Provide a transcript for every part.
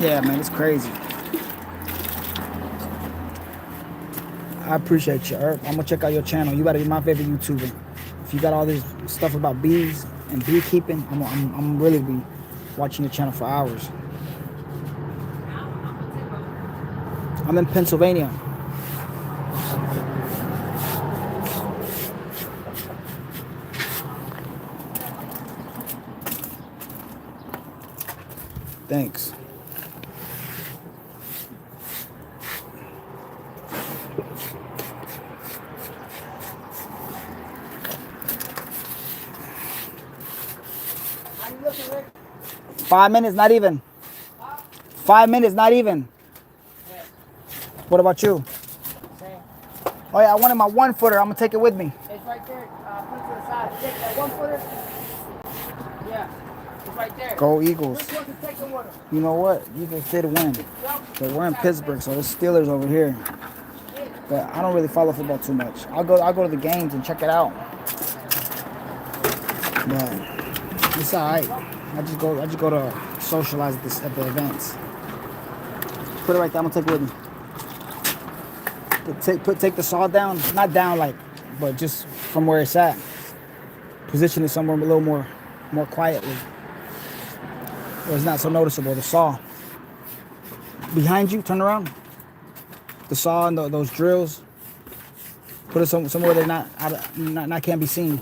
Yeah, man, it's crazy. I appreciate you, Herb. I'm gonna check out your channel. You gotta be my favorite YouTuber. If you got all this stuff about bees and beekeeping, I'm really be watching your channel for hours. I'm in Pennsylvania. Thanks. How you looking, Rick? 5 minutes, not even. 5 minutes, not even. Yeah. What about you? Same. Oh yeah, I wanted my 1-footer. I'm gonna take it with me. It's right there. Put it to the side. Take that 1-footer. Yeah. It's right there. Go Eagles. Which one to take the water? You know what? Eagles did win. But we're in Pittsburgh, so it's Steelers over here. But I don't really follow football too much. I'll go to the games and check it out. But it's alright. I just go to socialize at the events. Put it right there. I'm gonna take it with me. Take the saw down, not down like, but just from where it's at. Position it somewhere a little more quietly, where it's not so noticeable. The saw behind you. Turn around. The saw and those drills. Put it somewhere they're not can't be seen.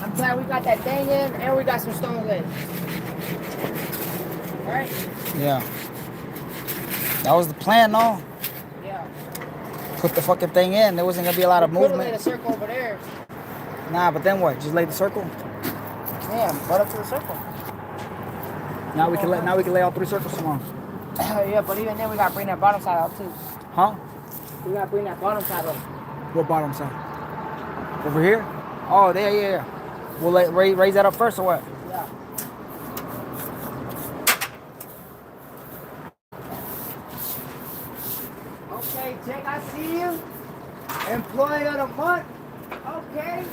I'm glad we got that thing in and we got some stones in. Alright? Yeah. That was the plan, though. Yeah. Put the fucking thing in. There wasn't gonna be a lot of Put it in movement. a circle over there. Nah, but then what? Just lay the circle. Yeah, put up to the circle. Now we can lay all 3 circles tomorrow. Yeah, but even then we gotta bring that bottom side out too. Huh? We gotta bring that bottom side up. What bottom side? Over here? Oh, there, yeah. We'll raise that up first or what? Yeah. Okay, Jake, I see you. Employee of the month. Okay.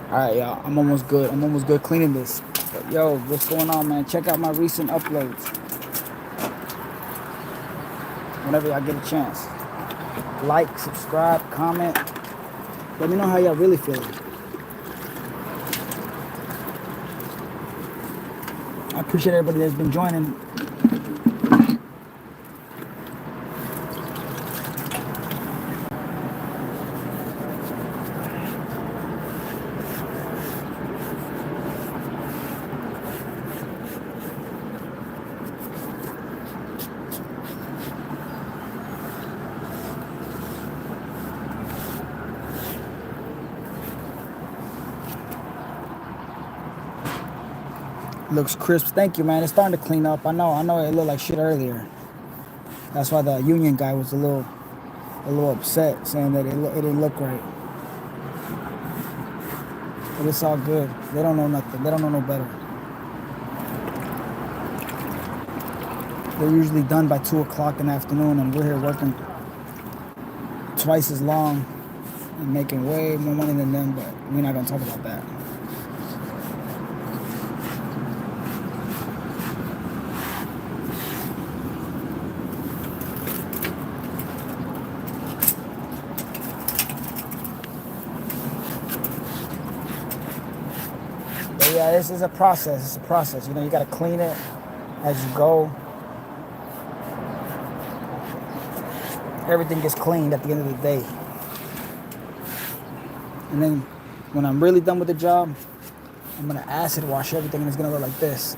Alright, y'all. I'm almost good. I'm almost good cleaning this. But, yo, what's going on, man? Check out my recent uploads. Whenever y'all get a chance. Like, subscribe, comment. Let me know how y'all really feeling. I appreciate everybody that's been joining. Looks crisp. Thank you, man. It's starting to clean up. I know it looked like shit earlier. That's why the union guy was a little upset, saying that it didn't look right. But it's all good. They don't know nothing. They don't know no better. They're usually done by 2 o'clock in the afternoon, and we're here working twice as long and making way more money than them, but we're not gonna talk about that. But yeah, this is a process. It's a process. You know, you gotta clean it as you go. Everything gets cleaned at the end of the day. And then when I'm really done with the job, I'm gonna acid wash everything and it's gonna look like this.